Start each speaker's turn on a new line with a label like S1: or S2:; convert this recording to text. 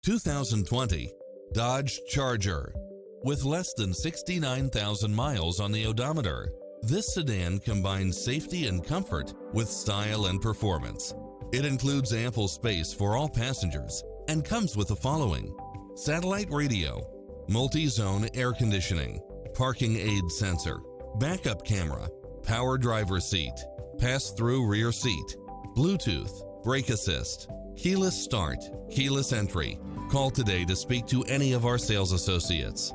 S1: 2020 Dodge Charger. With less than 69,000 miles on the odometer, this sedan combines safety and comfort with style and performance. It includes ample space for all passengers and comes with the following: satellite radio, multi-zone air conditioning, parking aid sensor, backup camera, power driver seat, pass-through rear seat, Bluetooth, brake assist, keyless start, keyless entry. Call today to speak to any of our sales associates.